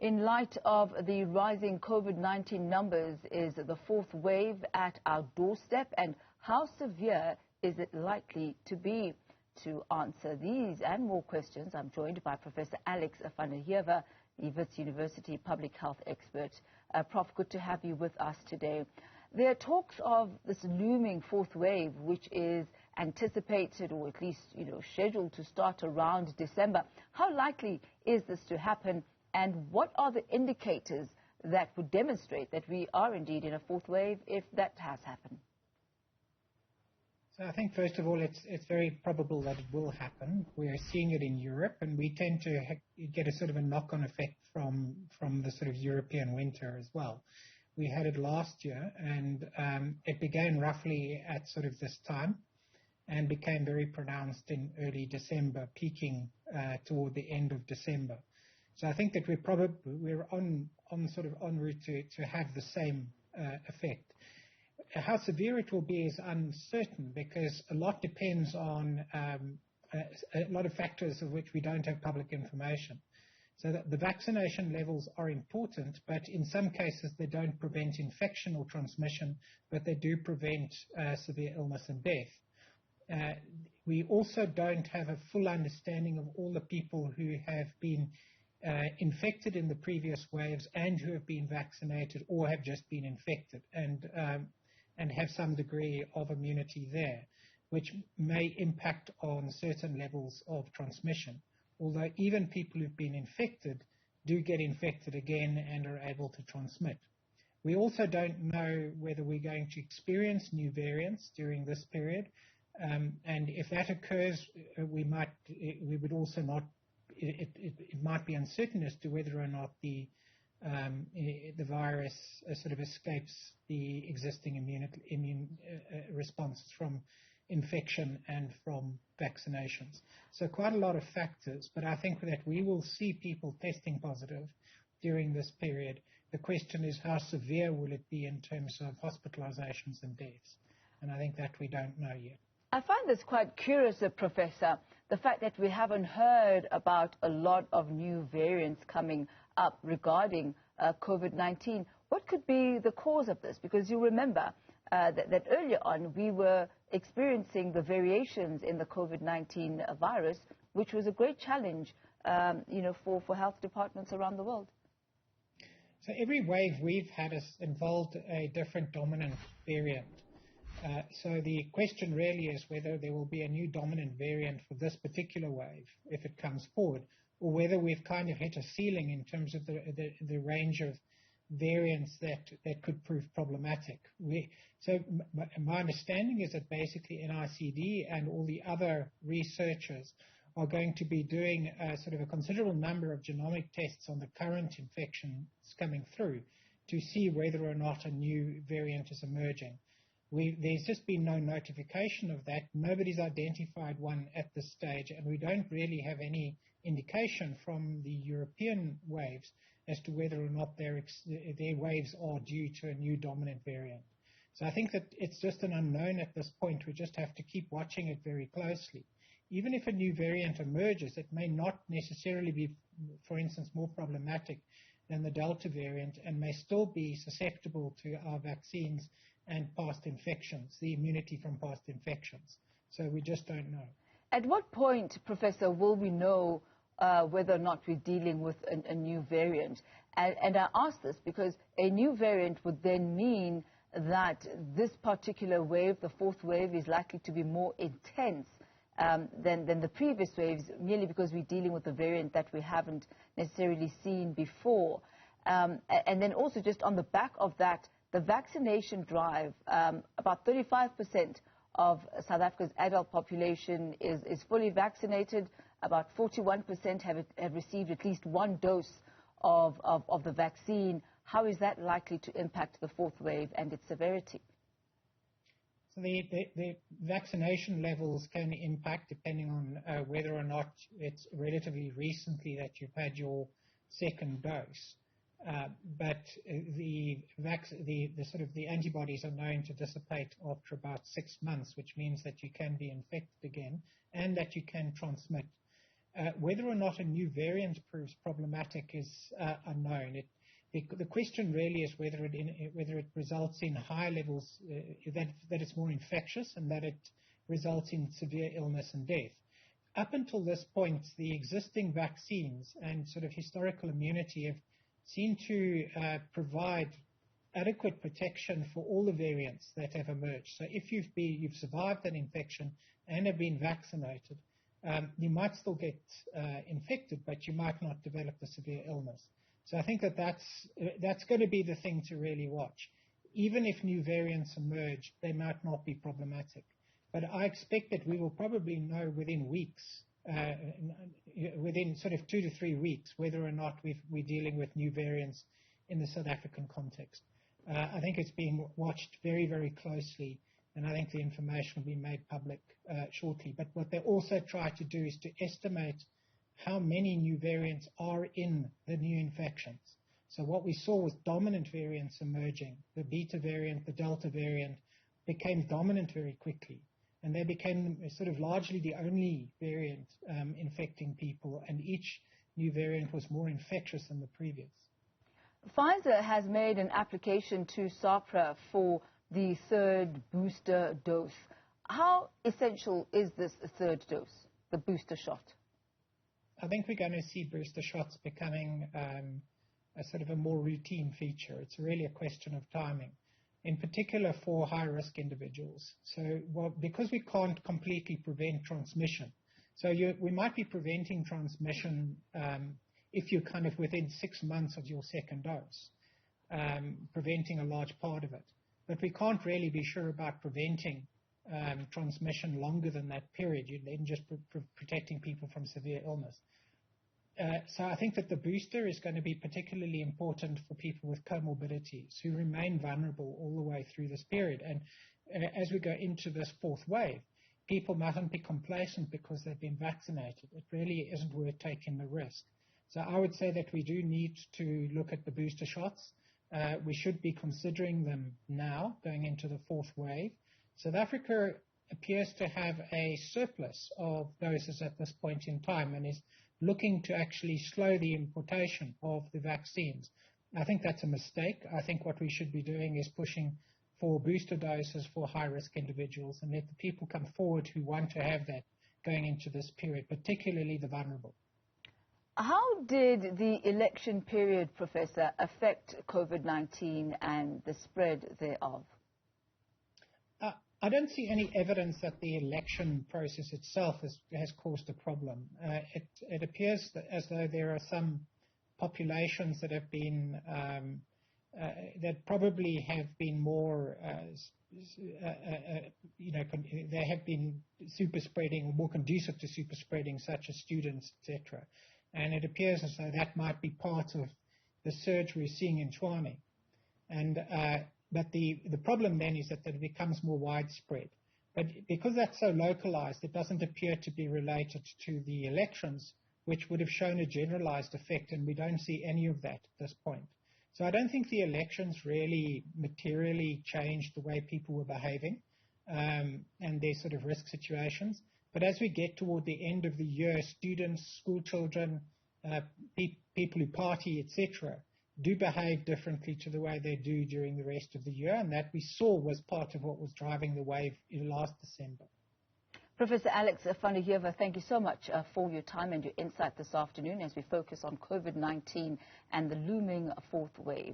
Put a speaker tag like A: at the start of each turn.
A: In light of the rising COVID-19 numbers, is the fourth wave at our doorstep, and how severe is it likely to be? To answer these and more questions, I'm joined by Professor Alex van Heever, the Wits University public health expert. Prof, good to have you with us today. There are talks of this looming fourth wave, which is anticipated, or at least, scheduled to start around December. How likely is this to happen, and what are the indicators that would demonstrate that we are indeed in a fourth wave, if that has happened?
B: So I think, first of all, it's very probable that it will happen. We are seeing it in Europe, and we tend to get a sort of a knock-on effect from the sort of European winter as well. We had it last year, and it began roughly at sort of this time and became very pronounced in early December, peaking toward the end of December. So I think that we're on route to have the same effect. How severe it will be is uncertain, because a lot depends on a lot of factors of which we don't have public information. So that the vaccination levels are important, but in some cases they don't prevent infection or transmission, but they do prevent severe illness and death. We also don't have a full understanding of all the people who have been infected in the previous waves and who have been vaccinated or have just been infected and have some degree of immunity there, which may impact on certain levels of transmission. Although even people who've been infected do get infected again and are able to transmit. We also don't know whether we're going to experience new variants during this period, and if that occurs, it might be uncertain as to whether or not the virus sort of escapes the existing immune responses from infection and from vaccinations. So quite a lot of factors, but I think that we will see people testing positive during this period. The question is, how severe will it be in terms of hospitalizations and deaths? And I think that we don't know yet.
A: I find this quite curious, Professor, the fact that we haven't heard about a lot of new variants coming up regarding COVID-19. What could be the cause of this? Because you remember that earlier on we were experiencing the variations in the COVID-19 virus, which was a great challenge, for health departments around the world.
B: So every wave we've had has involved a different dominant variant. So the question really is whether there will be a new dominant variant for this particular wave if it comes forward, or whether we've kind of hit a ceiling in terms of the range of variants that could prove problematic. So my understanding is that basically NICD and all the other researchers are going to be doing sort of a considerable number of genomic tests on the current infections coming through to see whether or not a new variant is emerging. There's just been no notification of that. Nobody's identified one at this stage, and we don't really have any indication from the European waves as to whether or not their waves are due to a new dominant variant. So I think that it's just an unknown at this point. We just have to keep watching it very closely. Even if a new variant emerges, it may not necessarily be, for instance, more problematic than the Delta variant, and may still be susceptible to our vaccines and past infections, the immunity from past infections. So we just don't know.
A: At what point, Professor, will we know whether or not we're dealing with a new variant? And I ask this because a new variant would then mean that this particular wave, the fourth wave, is likely to be more intense than the previous waves, merely because we're dealing with a variant that we haven't necessarily seen before. And then also, just on the back of that, the vaccination drive, about 35% of South Africa's adult population is fully vaccinated. About 41% have received at least one dose of the vaccine. How is that likely to impact the fourth wave and its severity?
B: So the vaccination levels can impact depending on whether or not it's relatively recently that you've had your second dose. But the antibodies are known to dissipate after about 6 months, which means that you can be infected again and that you can transmit. Whether or not a new variant proves problematic is unknown. The question really is whether it results in high levels, that it's more infectious and that it results in severe illness and death. Up until this point, the existing vaccines and sort of historical immunity have seemed to provide adequate protection for all the variants that have emerged. So if you've survived an infection and have been vaccinated, you might still get infected, but you might not develop a severe illness. So I think that's going to be the thing to really watch. Even if new variants emerge, they might not be problematic. But I expect that we will probably know within weeks, within sort of 2 to 3 weeks, whether or not we're dealing with new variants in the South African context. I think it's being watched very, very closely, and I think the information will be made public shortly. But what they also try to do is to estimate how many new variants are in the new infections. So what we saw was dominant variants emerging. The Beta variant, the Delta variant became dominant very quickly. And they became sort of largely the only variant infecting people, and each new variant was more infectious than the previous.
A: Pfizer has made an application to SAHPRA for the third booster dose. How essential is this third dose, the booster shot?
B: I think we're going to see booster shots becoming a sort of a more routine feature. It's really a question of timing, in particular for high-risk individuals. So because we can't completely prevent transmission, so we might be preventing transmission if you're kind of within 6 months of your second dose, preventing a large part of it. But we can't really be sure about preventing transmission longer than that period. You're then just protecting people from severe illness. So I think that the booster is going to be particularly important for people with comorbidities who remain vulnerable all the way through this period. And as we go into this fourth wave, people mustn't be complacent because they've been vaccinated. It really isn't worth taking the risk. So I would say that we do need to look at the booster shots. We should be considering them now, going into the fourth wave. South Africa appears to have a surplus of doses at this point in time and is looking to actually slow the importation of the vaccines. I think that's a mistake. I think what we should be doing is pushing for booster doses for high-risk individuals and let the people come forward who want to have that going into this period, particularly the vulnerable.
A: How did the election period, Professor, affect COVID-19 and the spread thereof?
B: I don't see any evidence that the election process itself has caused a problem. It appears as though there are some populations that have been that probably have been more, they have been super spreading, more conducive to super spreading, such as students, etc. And it appears as though that might be part of the surge we're seeing in Tshwane. But the problem then is that it becomes more widespread. But because that's so localized, it doesn't appear to be related to the elections, which would have shown a generalized effect, and we don't see any of that at this point. So I don't think the elections really materially changed the way people were behaving and their sort of risk situations. But as we get toward the end of the year, students, school children, people who party, etc., do behave differently to the way they do during the rest of the year, and that we saw was part of what was driving the wave in last December.
A: Professor Alex van der Heever, thank you so much for your time and your insight this afternoon as we focus on COVID-19 and the looming fourth wave.